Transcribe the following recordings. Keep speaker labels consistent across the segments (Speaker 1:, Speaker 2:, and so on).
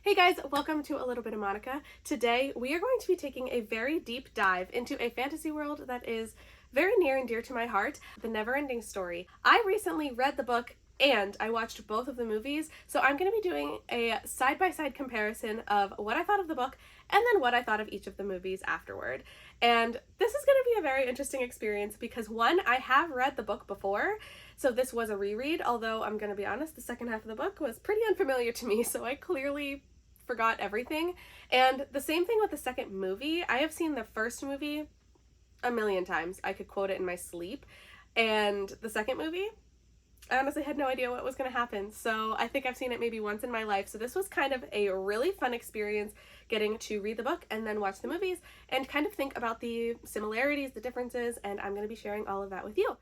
Speaker 1: Hey guys, welcome to A Little Bit of Monica. Today we are going to be taking a very deep dive into a fantasy world that is very near and dear to my heart, The Neverending Story. I recently read the book and I watched both of the movies, so I'm going to be doing a side-by-side comparison of what I thought of the book and then what I thought of each of the movies afterward. And this is going to be a very interesting experience because one, I have read the book before, so this was a reread, although I'm going to be honest, the second half of the book was pretty unfamiliar to me, so I clearly forgot everything. And the same thing with the second movie. I have seen the first movie a million times. I could quote it in my sleep. And the second movie, I honestly had no idea what was going to happen. So I think I've seen it maybe once in my life. So this was kind of a really fun experience getting to read the book and then watch the movies and kind of think about the similarities, the differences, and I'm going to be sharing all of that with you.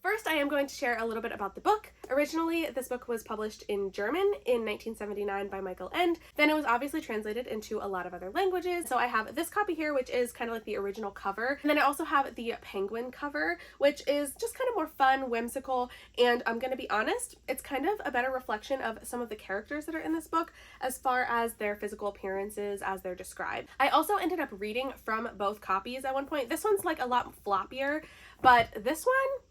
Speaker 1: First, I am going to share a little bit about the book. Originally, this book was published in German in 1979 by Michael Ende. Then it was obviously translated into a lot of other languages. So I have this copy here, which is kind of like the original cover. And then I also have the penguin cover, which is just kind of more fun, whimsical, and I'm going to be honest, it's kind of a better reflection of some of the characters that are in this book as far as their physical appearances as they're described. I also ended up reading from both copies at one point. This one's like a lot floppier, but this one,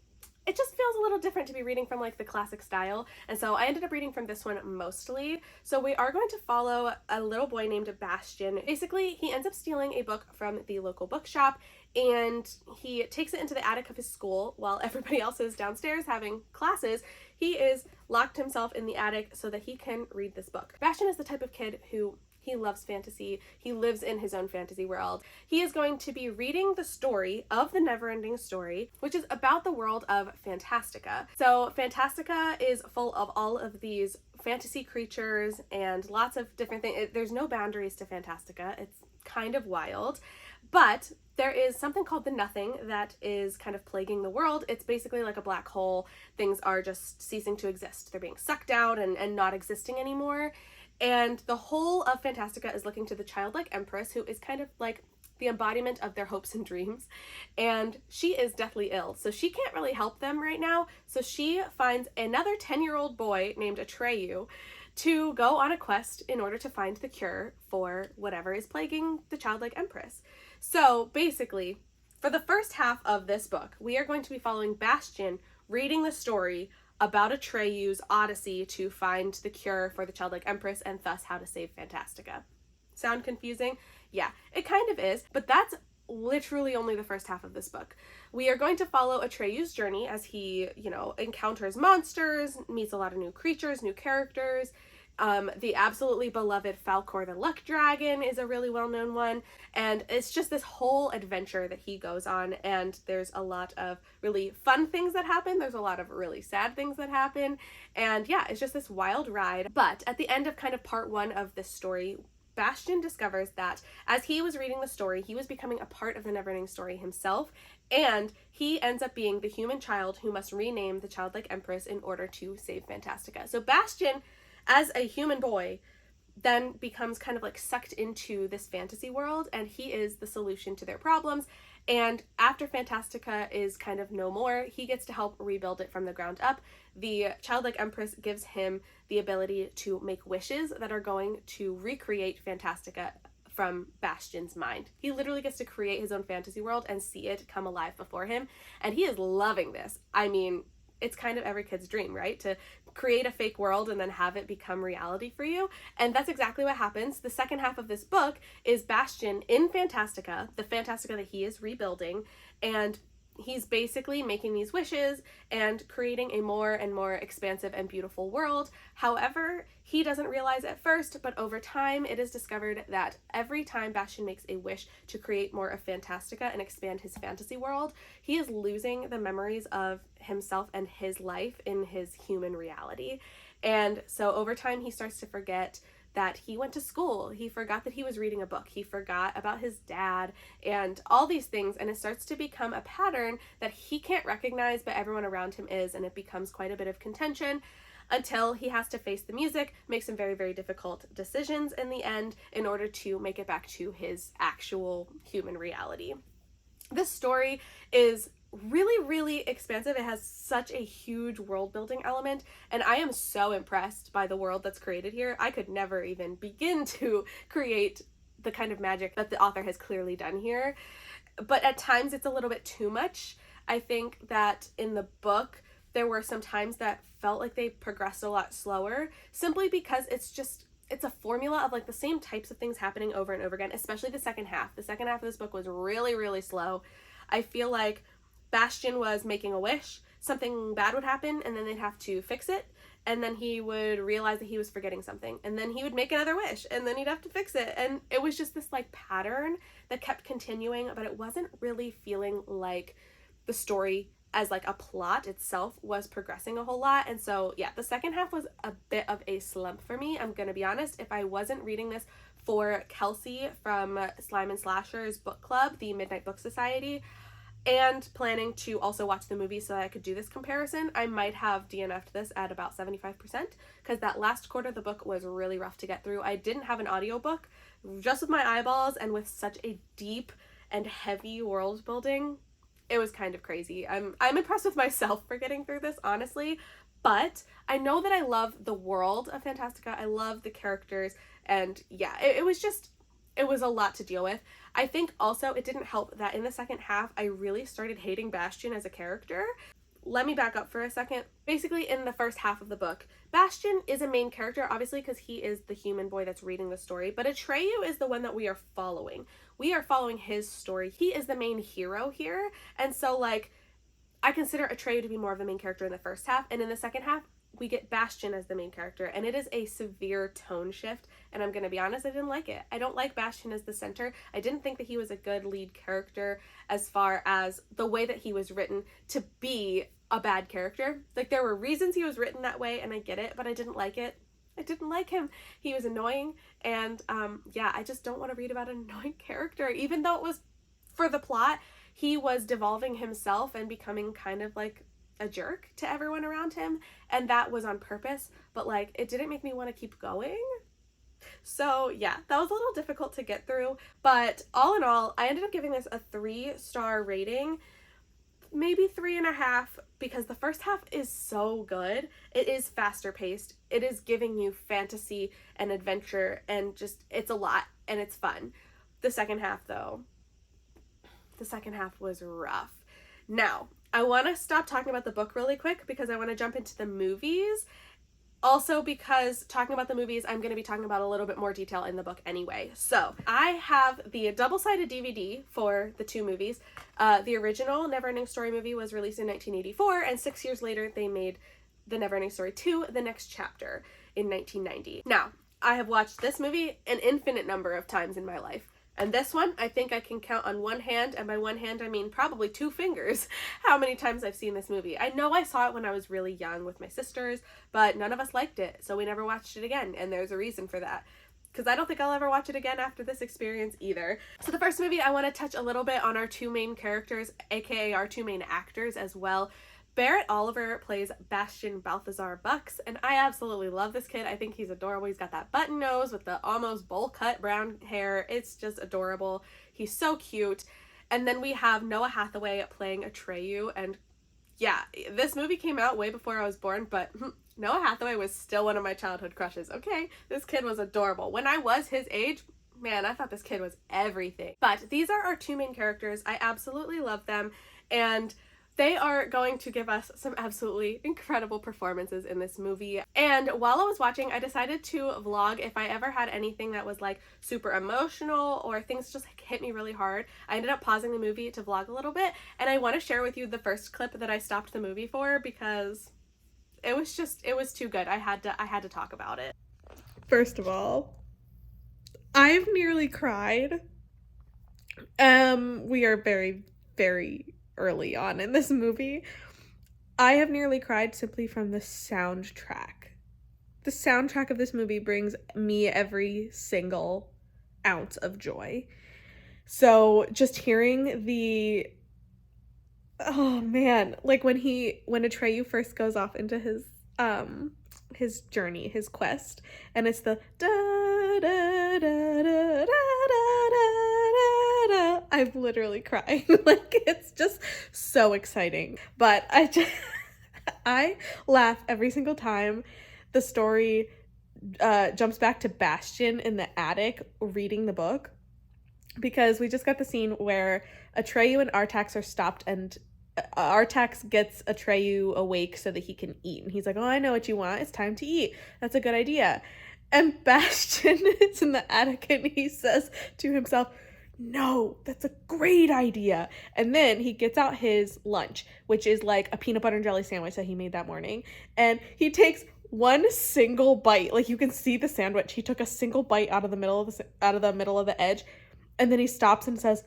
Speaker 1: it just feels a little different to be reading from like the classic style, and so I ended up reading from this one mostly. So we are going to follow a little boy named Bastian. Basically, he ends up stealing a book from the local bookshop and he takes it into the attic of his school while everybody else is downstairs having classes. He is locked himself in the attic so that he can read this book. Bastian is the type of kid who he loves fantasy. He lives in his own fantasy world. He is going to be reading the story of the Neverending Story, which is about the world of Fantastica. So Fantastica is full of all of these fantasy creatures and lots of different things. There's no boundaries to Fantastica. It's kind of wild. But there is something called the Nothing that is kind of plaguing the world. It's basically like a black hole. Things are just ceasing to exist. They're being sucked out and not existing anymore. And the whole of Fantastica is looking to the childlike empress, who is kind of like the embodiment of their hopes and dreams. And she is deathly ill, so she can't really help them right now. So she finds another 10-year-old boy named Atreyu to go on a quest in order to find the cure for whatever is plaguing the childlike empress. So basically, for the first half of this book, we are going to be following Bastian reading the story about Atreyu's odyssey to find the cure for the childlike empress and thus how to save Fantastica. Sound confusing? Yeah, it kind of is, but that's literally only the first half of this book. We are going to follow Atreyu's journey as he, encounters monsters, meets a lot of new creatures, new characters. The absolutely beloved Falcor the Luck Dragon is a really well-known one, and it's just this whole adventure that he goes on, and there's a lot of really fun things that happen, there's a lot of really sad things that happen, and yeah, it's just this wild ride. But at the end of kind of part one of this story, Bastian discovers that as he was reading the story, he was becoming a part of the Neverending Story himself, and he ends up being the human child who must rename the childlike empress in order to save Fantastica. So Bastian, as a human boy, then becomes kind of like sucked into this fantasy world, and he is the solution to their problems. And after Fantastica is kind of no more, he gets to help rebuild it from the ground up. The childlike empress gives him the ability to make wishes that are going to recreate Fantastica from Bastian's mind. He literally gets to create his own fantasy world and see it come alive before him, and he is loving this. I mean, it's kind of every kid's dream, right? To create a fake world and then have it become reality for you. And that's exactly what happens. The second half of this book is Bastian in Fantastica, the Fantastica that he is rebuilding, and he's basically making these wishes and creating a more and more expansive and beautiful world. However, he doesn't realize at first, but over time it is discovered that every time Bastian makes a wish to create more of Fantastica and expand his fantasy world, he is losing the memories of himself and his life in his human reality. And so over time he starts to forget that he went to school, he forgot that he was reading a book, he forgot about his dad, and all these things, and it starts to become a pattern that he can't recognize, but everyone around him is, and it becomes quite a bit of contention until he has to face the music, make some very, very difficult decisions in the end in order to make it back to his actual human reality. This story is really, really expansive. It has such a huge world building element, and I am so impressed by the world that's created here. I could never even begin to create the kind of magic that the author has clearly done here. But at times it's a little bit too much. I think that in the book, there were some times that felt like they progressed a lot slower, simply because it's a formula of like the same types of things happening over and over again, especially the second half. The second half of this book was really, really slow. I feel like Bastian was making a wish, something bad would happen, and then they'd have to fix it, and then he would realize that he was forgetting something, and then he would make another wish, and then he'd have to fix it, and it was just this like pattern that kept continuing, but it wasn't really feeling like the story as like a plot itself was progressing a whole lot. And so yeah, the second half was a bit of a slump for me, I'm gonna be honest. If I wasn't reading this for Kelsey from Slime and Slasher's book club, the Midnight Book Society, and planning to also watch the movie so that I could do this comparison, I might have DNF'd this at about 75%, because that last quarter of the book was really rough to get through. I didn't have an audiobook, just with my eyeballs and with such a deep and heavy world building. It was kind of crazy. I'm impressed with myself for getting through this, honestly, but I know that I love the world of Fantastica. I love the characters, and yeah, it was a lot to deal with. I think also it didn't help that in the second half, I really started hating Bastian as a character. Let me back up for a second. Basically, in the first half of the book, Bastian is a main character, obviously, because he is the human boy that's reading the story, but Atreyu is the one that we are following. We are following his story. He is the main hero here, and so, like, I consider Atreyu to be more of the main character in the first half, and in the second half, we get Bastian as the main character, and it is a severe tone shift, and I'm gonna be honest, I didn't like it. I don't like Bastian as the center. I didn't think that he was a good lead character as far as the way that he was written to be a bad character. Like, there were reasons he was written that way, and I get it, but I didn't like it. I didn't like him. He was annoying, and yeah, I just don't want to read about an annoying character, even though it was for the plot. He was devolving himself and becoming kind of like a jerk to everyone around him, and that was on purpose, but like it didn't make me want to keep going. So yeah, that was a little difficult to get through, but all in all, I ended up giving this a 3-star rating, maybe 3.5, because the first half is so good. It is faster paced, it is giving you fantasy and adventure, and just it's a lot and it's fun. The second half though, the second half was rough. Now, I want to stop talking about the book really quick because I want to jump into the movies. Also, because talking about the movies, I'm going to be talking about a little bit more detail in the book anyway. So, I have the double-sided DVD for the two movies. The original Neverending Story movie was released in 1984, and 6 years later, they made the Neverending Story 2, The Next Chapter, in 1990. Now, I have watched this movie an infinite number of times in my life. And this one, I think I can count on one hand, and by one hand I mean probably 2 fingers, how many times I've seen this movie. I know I saw it when I was really young with my sisters, but none of us liked it, so we never watched it again, and there's a reason for that. Because I don't think I'll ever watch it again after this experience either. So the first movie, I want to touch a little bit on our 2 main characters, aka our 2 main actors as well. Barrett Oliver plays Bastian Balthazar Bucks, and I absolutely love this kid. I think he's adorable. He's got that button nose with the almost bowl cut brown hair. It's just adorable. He's so cute. And then we have Noah Hathaway playing Atreyu, and yeah, this movie came out way before I was born, but Noah Hathaway was still one of my childhood crushes, okay? This kid was adorable. When I was his age, man, I thought this kid was everything. But these are our 2 main characters. I absolutely love them, and they are going to give us some absolutely incredible performances in this movie. And while I was watching, I decided to vlog if I ever had anything that was like super emotional or things just like hit me really hard. I ended up pausing the movie to vlog a little bit, and I want to share with you the first clip that I stopped the movie for because it was too good. I had to talk about it. First of all, I've nearly cried. We are very, very early on in this movie. I have nearly cried simply from the soundtrack. The soundtrack of this movie brings me every single ounce of joy. So just hearing oh man, like when Atreyu first goes off into his journey, his quest, and it's the da da da da da da da da.
Speaker 2: I'm literally crying. Like, it's just so exciting. But I laugh every single time the story jumps back to Bastian in the attic reading the book, because we just got the scene where Atreyu and Artax are stopped, and Artax gets Atreyu awake so that he can eat. And he's like, oh, I know what you want. It's time to eat. That's a good idea. And Bastian is in the attic and he says to himself, no, that's a great idea. And then he gets out his lunch, which is like a peanut butter and jelly sandwich that he made that morning. And he takes one single bite. Like, you can see the sandwich. He took a single bite out of the middle of the edge. And then he stops and says,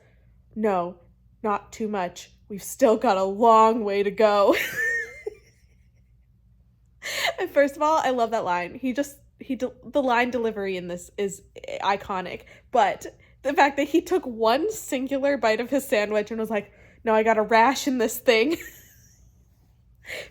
Speaker 2: no, not too much. We've still got a long way to go. And first of all, I love that line. The line delivery in this is iconic. But the fact that he took one singular bite of his sandwich and was like, no, I got a rash in this thing.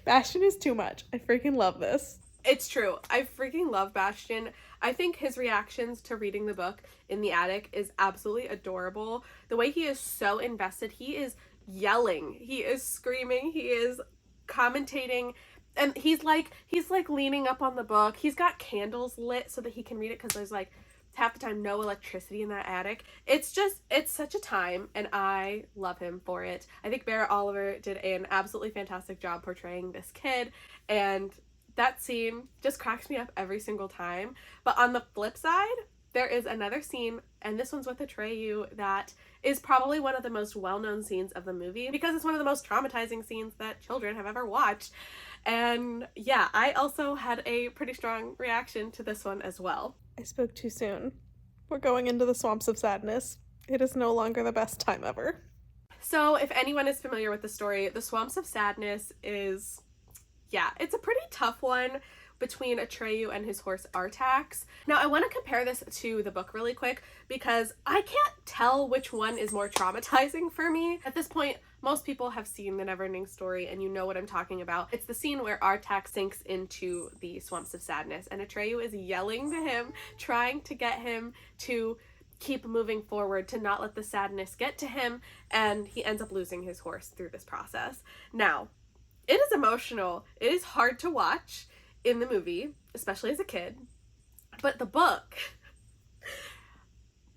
Speaker 2: Bastian is too much. I freaking love this.
Speaker 1: It's true. I freaking love Bastian. I think his reactions to reading the book in the attic is absolutely adorable. The way he is so invested, he is yelling, he is screaming, he is commentating, and he's like leaning up on the book. He's got candles lit so that he can read it, because there's like half the time no electricity in that attic. It's such a time, and I love him for it. I think Barrett Oliver did an absolutely fantastic job portraying this kid, and that scene just cracks me up every single time. But on the flip side, there is another scene, and this one's with Atreyu, that is probably one of the most well-known scenes of the movie, because it's one of the most traumatizing scenes that children have ever watched. And yeah, I also had a pretty strong reaction to this one as well.
Speaker 2: I spoke too soon. We're going into the swamps of sadness. It is no longer the best time ever.
Speaker 1: So if anyone is familiar with the story, the Swamps of Sadness is, yeah, it's a pretty tough one between Atreyu and his horse Artax. Now, I want to compare this to the book really quick, because I can't tell which one is more traumatizing for me. At this point, most people have seen the Neverending Story, and you know what I'm talking about. It's the scene where Artax sinks into the Swamps of Sadness, and Atreyu is yelling to him, trying to get him to keep moving forward, to not let the sadness get to him, and he ends up losing his horse through this process. Now, it is emotional. It is hard to watch in the movie, especially as a kid. But the book,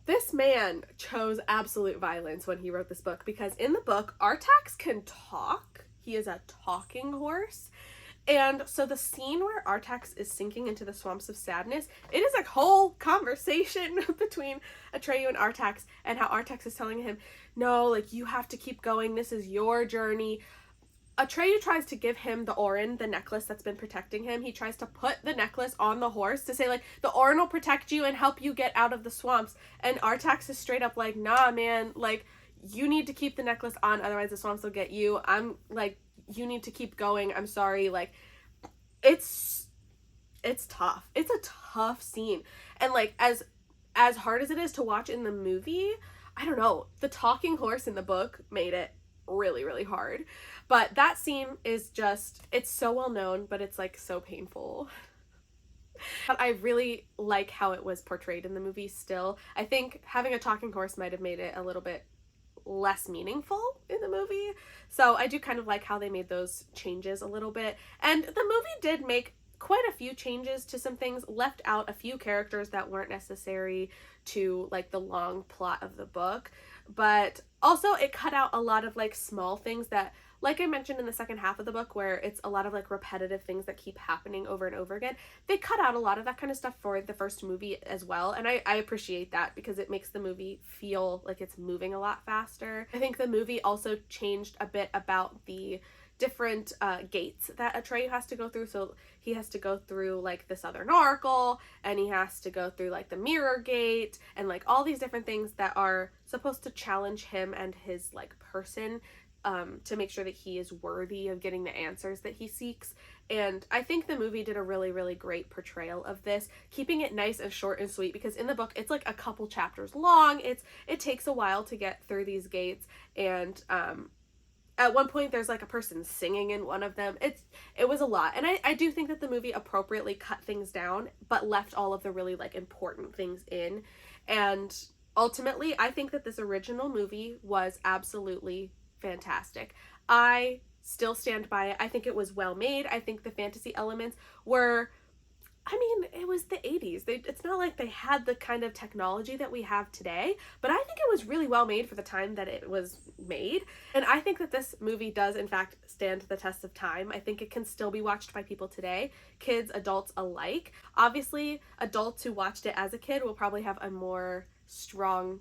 Speaker 1: this man chose absolute violence when he wrote this book, because in the book, Artax can talk. He is a talking horse. And so the scene where Artax is sinking into the Swamps of Sadness, it is a whole conversation between Atreyu and Artax, and how Artax is telling him, no, like, you have to keep going. This is your journey. Atreyu tries to give him the Orin, the necklace that's been protecting him. He tries to put the necklace on the horse to say, like, the Orin will protect you and help you get out of the swamps. And Artax is straight up like, nah, man, like, you need to keep the necklace on, otherwise the swamps will get you. I'm like, you need to keep going. I'm sorry. Like, it's tough. It's a tough scene. And like, as hard as it is to watch in the movie, I don't know, the talking horse in the book made it really, really hard. But that scene is just, it's so well known, but it's like so painful. But I really like how it was portrayed in the movie still. I think having a talking horse might have made it a little bit less meaningful in the movie. So I do kind of like how they made those changes a little bit. And the movie did make quite a few changes to some things, left out a few characters that weren't necessary to like the long plot of the book. But also it cut out a lot of like small things that, like I mentioned in the second half of the book, where it's a lot of like repetitive things that keep happening over and over again. They cut out a lot of that kind of stuff for the first movie as well. And I appreciate that, because it makes the movie feel like it's moving a lot faster. I think the movie also changed a bit about the different gates that Atreyu has to go through. So he has to go through like the Southern Oracle, and he has to go through like the Mirror Gate, and like all these different things that are supposed to challenge him and his like person, to make sure that he is worthy of getting the answers that he seeks. And I think the movie did a really, really great portrayal of this, keeping it nice and short and sweet, because in the book it's like a couple chapters long. It takes a while to get through these gates, and at one point there's like a person singing in one of them. It was a lot, and I do think that the movie appropriately cut things down but left all of the really like important things in. And ultimately, I think that this original movie was absolutely fantastic. I still stand by it. I think it was well made. I think the fantasy elements were, I mean, it was the 80s. It's not like they had the kind of technology that we have today, but I think it was really well made for the time that it was made. And I think that this movie does, in fact, stand the test of time. I think it can still be watched by people today, kids, adults alike. Obviously, adults who watched it as a kid will probably have a more strong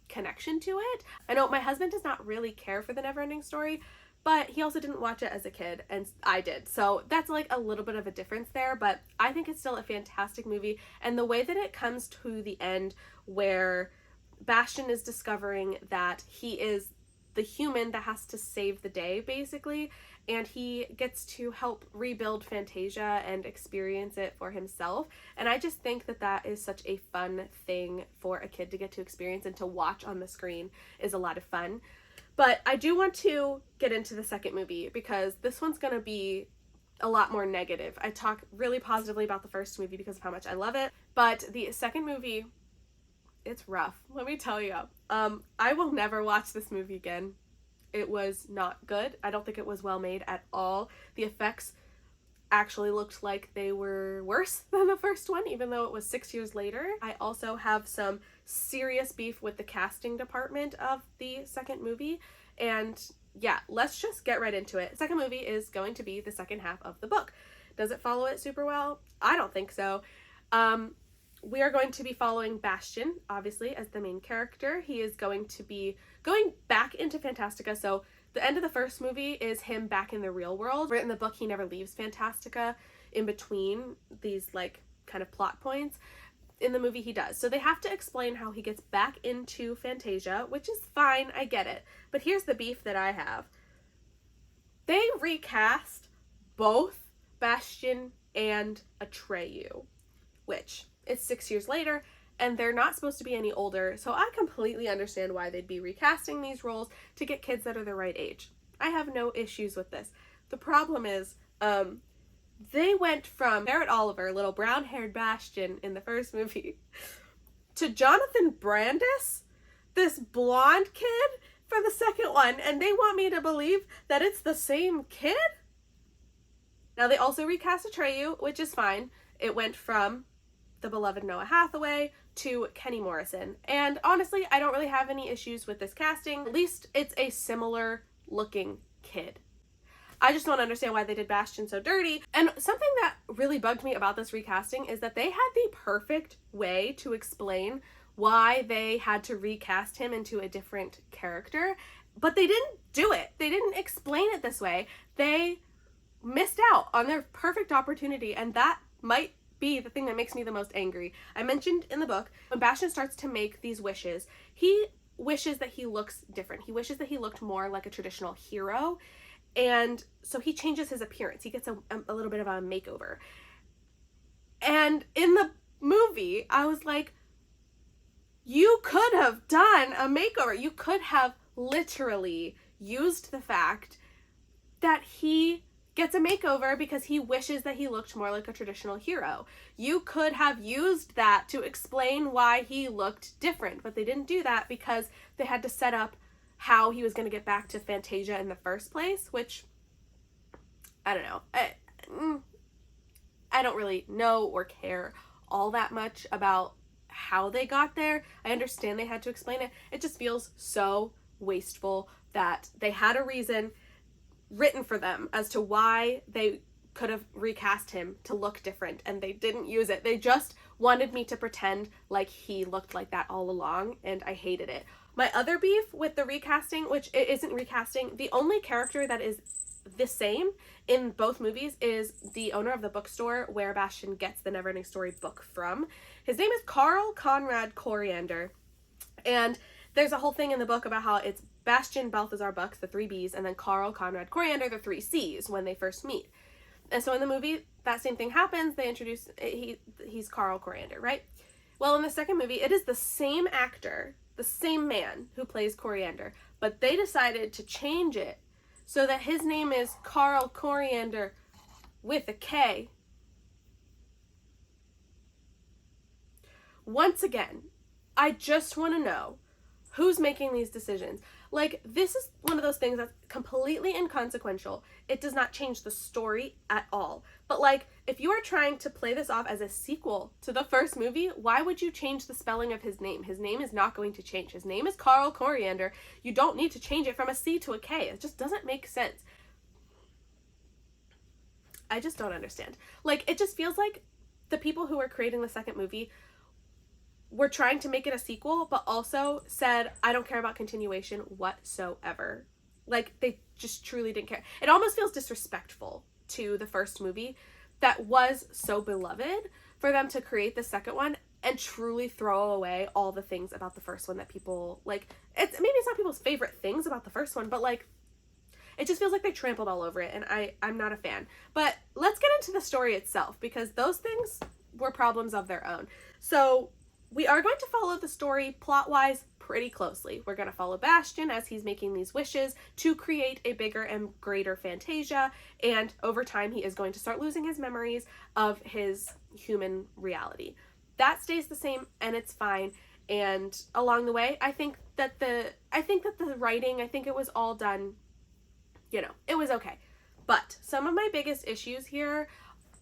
Speaker 1: connection to it. I know my husband does not really care for the Neverending Story, but he also didn't watch it as a kid, and I did. So that's like a little bit of a difference there, but I think it's still a fantastic movie. And the way that it comes to the end, where Bastian is discovering that he is the human that has to save the day, basically, and he gets to help rebuild Fantasia and experience it for himself. And I just think that that is such a fun thing for a kid to get to experience, and to watch on the screen is a lot of fun. But I do want to get into the second movie, because this one's going to be a lot more negative. I talk really positively about the first movie because of how much I love it, but the second movie, it's rough, let me tell you. I will never watch this movie again. It was not good. I don't think it was well made at all. The effects actually looked like they were worse than the first one, even though it was 6 years later. I also have some serious beef with the casting department of the second movie, and yeah, let's just get right into it. The second movie is going to be the second half of the book. Does it follow it super well? I don't think so. We are going to be following Bastian, obviously, as the main character. He is going to be going back into Fantastica, so the end of the first movie is him back in the real world. Where in the book, he never leaves Fantastica in between these, like, kind of plot points. In the movie, he does. So they have to explain how he gets back into Fantasia, which is fine, I get it. But here's the beef that I have. They recast both Bastian and Atreyu, which it's 6 years later, and they're not supposed to be any older, so I completely understand why they'd be recasting these roles to get kids that are the right age. I have no issues with this. The problem is, they went from Barrett Oliver, little brown-haired Bastian in the first movie, to Jonathan Brandis, this blonde kid, for the second one, and they want me to believe that it's the same kid? Now, they also recast Atreyu, which is fine. It went from the beloved Noah Hathaway to Kenny Morrison. And honestly, I don't really have any issues with this casting. At least it's a similar looking kid. I just don't understand why they did Bastian so dirty. And something that really bugged me about this recasting is that they had the perfect way to explain why they had to recast him into a different character, but they didn't do it. They didn't explain it this way. They missed out on their perfect opportunity, and that might be the thing that makes me the most angry. I mentioned in the book, when Bastian starts to make these wishes, he wishes that he looks different. He wishes that he looked more like a traditional hero, and so he changes his appearance. He gets a little bit of a makeover. And in the movie, I was like, you could have done a makeover. You could have literally used the fact that he gets a makeover because he wishes that he looked more like a traditional hero. You could have used that to explain why he looked different, but they didn't do that because they had to set up how he was going to get back to Fantasia in the first place, which, I don't know. I don't really know or care all that much about how they got there. I understand they had to explain it. It just feels so wasteful that they had a reason written for them as to why they could have recast him to look different, and they didn't use it. They just wanted me to pretend like he looked like that all along, and I hated it. My other beef with the recasting, which it isn't recasting, the only character that is the same in both movies is the owner of the bookstore where Bastian gets the Neverending Story book from. His name is Carl Conrad Coriander, and there's a whole thing in the book about how it's Bastian Balthazar Bucks, the 3 B's, and then Carl Conrad Coriander, the 3 C's, when they first meet. And so in the movie, that same thing happens. They introduce, he's Carl Coriander, right? Well, in the second movie, it is the same actor, the same man who plays Coriander, but they decided to change it so that his name is Carl Coriander with a K. Once again, I just want to know who's making these decisions. Like, this is one of those things that's completely inconsequential. It does not change the story at all. But, like, if you are trying to play this off as a sequel to the first movie, why would you change the spelling of his name? His name is not going to change. His name is Carl Coriander. You don't need to change it from a C to a K. It just doesn't make sense. I just don't understand. Like, it just feels like the people who are creating the second movie were trying to make it a sequel, but also said, I don't care about continuation whatsoever. Like, they just truly didn't care. It almost feels disrespectful to the first movie that was so beloved for them to create the second one and truly throw away all the things about the first one that people, like, it's maybe it's not people's favorite things about the first one, but, like, it just feels like they trampled all over it, and I'm not a fan. But let's get into the story itself, because those things were problems of their own. So we are going to follow the story plot-wise pretty closely. We're going to follow Bastian as he's making these wishes to create a bigger and greater Fantasia, and over time he is going to start losing his memories of his human reality. That stays the same, and it's fine. And along the way, I think that the writing, I think it was all done, you know, it was okay. But some of my biggest issues here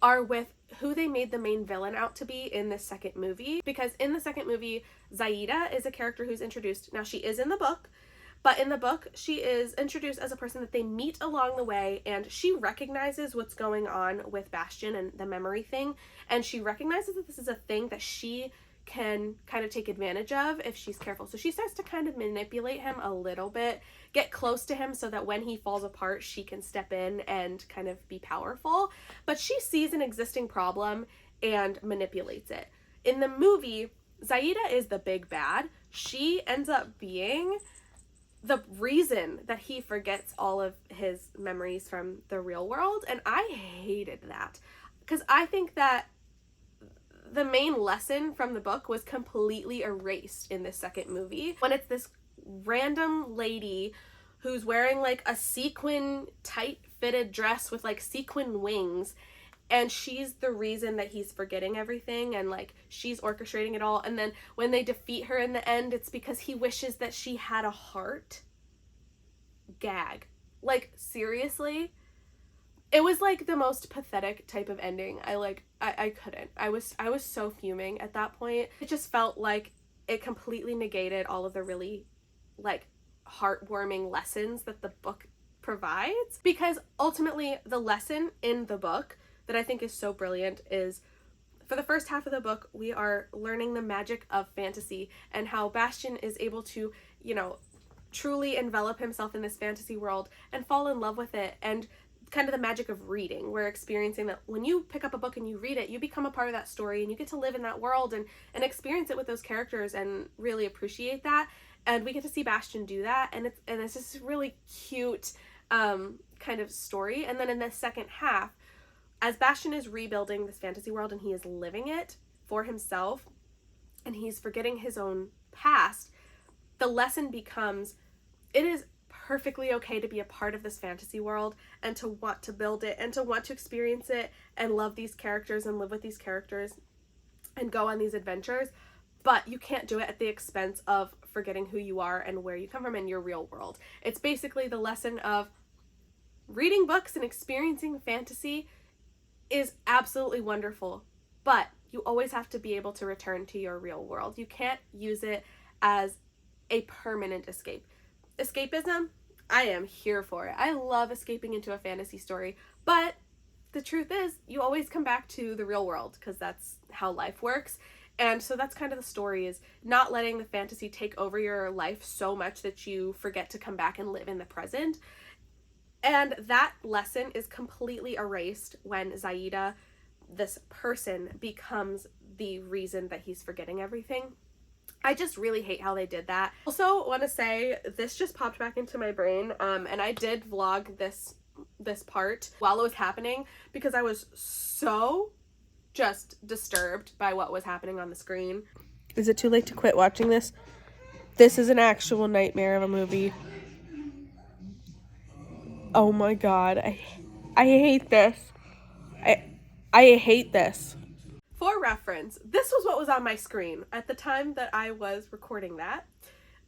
Speaker 1: are with who they made the main villain out to be in this second movie. Because in the second movie, Zaida is a character who's introduced. Now, she is in the book, but in the book, she is introduced as a person that they meet along the way, and she recognizes what's going on with Bastian and the memory thing, and she recognizes that this is a thing that she can kind of take advantage of if she's careful. So she starts to kind of manipulate him a little bit, get close to him so that when he falls apart, she can step in and kind of be powerful. But she sees an existing problem and manipulates it. In the movie, Zaida is the big bad. She ends up being the reason that he forgets all of his memories from the real world, and I hated that, because I think that the main lesson from the book was completely erased in this second movie, when it's this random lady who's wearing like a sequin tight fitted dress with like sequin wings, and she's the reason that he's forgetting everything, and like she's orchestrating it all. And then when they defeat her in the end, it's because he wishes that she had a heart. Gag. Like, seriously? It was like the most pathetic type of ending. I couldn't. I was so fuming at that point. It just felt like it completely negated all of the really like heartwarming lessons that the book provides. Because ultimately the lesson in the book that I think is so brilliant is, for the first half of the book, we are learning the magic of fantasy and how Bastian is able to, you know, truly envelop himself in this fantasy world and fall in love with it. And kind of the magic of reading. We're experiencing that when you pick up a book and you read it, you become a part of that story and you get to live in that world and experience it with those characters and really appreciate that. And we get to see Bastian do that, and it's just really cute kind of story. And then in the second half, as Bastian is rebuilding this fantasy world and he is living it for himself and he's forgetting his own past, the lesson becomes, it is perfectly okay to be a part of this fantasy world and to want to build it and to want to experience it and love these characters and live with these characters and go on these adventures, but you can't do it at the expense of forgetting who you are and where you come from in your real world. It's basically the lesson of reading books and experiencing fantasy is absolutely wonderful, but you always have to be able to return to your real world. You can't use it as a permanent escape. Escapism, I am here for it. I love escaping into a fantasy story, but the truth is you always come back to the real world because that's how life works. And so that's kind of the story, is not letting the fantasy take over your life so much that you forget to come back and live in the present. And that lesson is completely erased when Zaida, this person, becomes the reason that he's forgetting everything. I just really hate how they did that. Also want to say, this just popped back into my brain, and I did vlog this part while it was happening because I was so just disturbed by what was happening on the screen. Is it too late to quit watching this? This is an actual nightmare of a movie. Oh my god, I hate this. I hate this. for reference, this was what was on my screen at the time that I was recording that.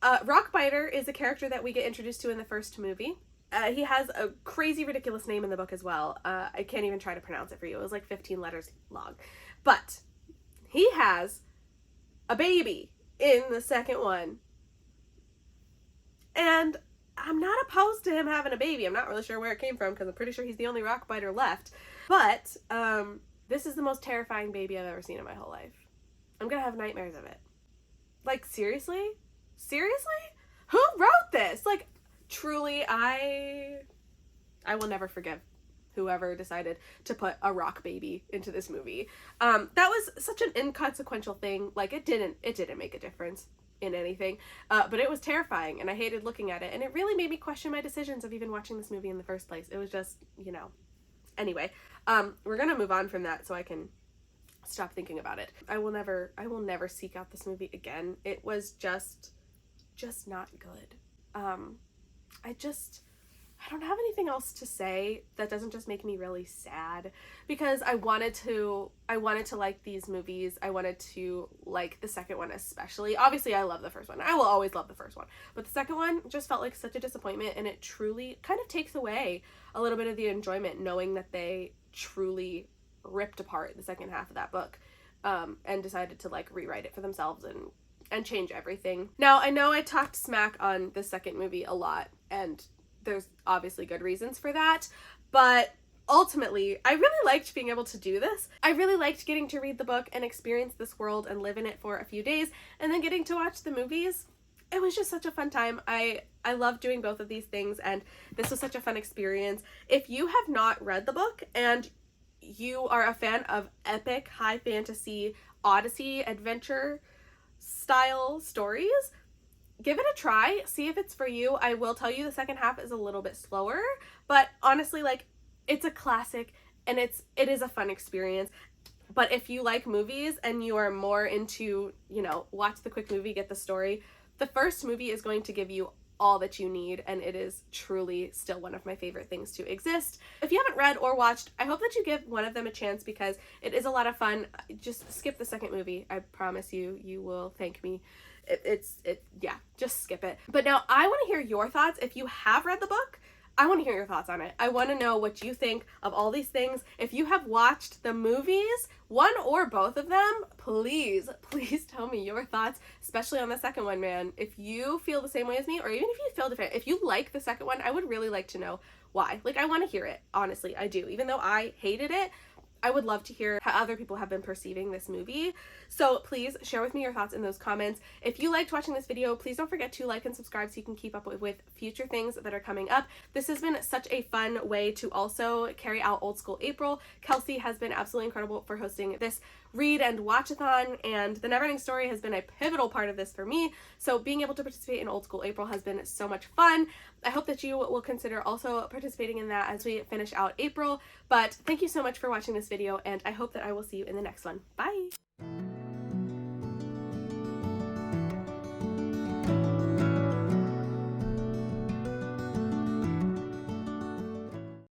Speaker 1: Rockbiter is a character that we get introduced to in the first movie. He has a crazy, ridiculous name in the book as well. I can't even try to pronounce it for you. It was like 15 letters long. But he has a baby in the second one. And I'm not opposed to him having a baby. I'm not really sure where it came from because I'm pretty sure he's the only Rockbiter left. But this is the most terrifying baby I've ever seen in my whole life. I'm gonna have nightmares of it. Like, seriously? Seriously? Who wrote this? Like, truly, I will never forgive whoever decided to put a rock baby into this movie. That was such an inconsequential thing. Like, it didn't make a difference in anything, but it was terrifying, and I hated looking at it, and it really made me question my decisions of even watching this movie in the first place. It was just, you know. Anyway, we're gonna move on from that so I can stop thinking about it. I will never seek out this movie again. It was just not good. I don't have anything else to say that doesn't just make me really sad, because I wanted to like these movies. I wanted to like the second one especially. Obviously, I love the first one. I will always love the first one. But the second one just felt like such a disappointment, and it truly kind of takes away a little bit of the enjoyment knowing that they truly ripped apart the second half of that book, and decided to like rewrite it for themselves and change everything. Now, I know I talked smack on the second movie a lot, and there's obviously good reasons for that, but ultimately, I really liked being able to do this. I really liked getting to read the book and experience this world and live in it for a few days, and then getting to watch the movies. It was just such a fun time. I love doing both of these things, and this was such a fun experience. If you have not read the book and you are a fan of epic, high fantasy, Odyssey, adventure style stories, give it a try, see if it's for you. I will tell you the second half is a little bit slower, but honestly, like, it's a classic and it is a fun experience. But if you like movies and you are more into, you know, watch the quick movie, get the story, the first movie is going to give you all that you need, and it is truly still one of my favorite things to exist. If you haven't read or watched, I hope that you give one of them a chance because it is a lot of fun. Just skip the second movie. I promise you will thank me. Yeah, just skip it. But now I want to hear your thoughts. If you have read the book, I want to hear your thoughts on it. I want to know what you think of all these things. If you have watched the movies, one or both of them, please tell me your thoughts, especially on the second one, man. If you feel the same way as me, or even if you feel different, if you like the second one, I would really like to know why. Like, I want to hear it. Honestly, I do. Even though I hated it, I would love to hear how other people have been perceiving this movie. So please share with me your thoughts in those comments. If you liked watching this video, please don't forget to like and subscribe so you can keep up with future things that are coming up. This has been such a fun way to also carry out Old School April. Kelsey has been absolutely incredible for hosting this read and watch-a-thon, and the Neverending Story has been a pivotal part of this for me. So being able to participate in Old School April has been so much fun. I hope that you will consider also participating in that as we finish out April. But thank you so much for watching this video, and I hope that I will see you in the next one. Bye!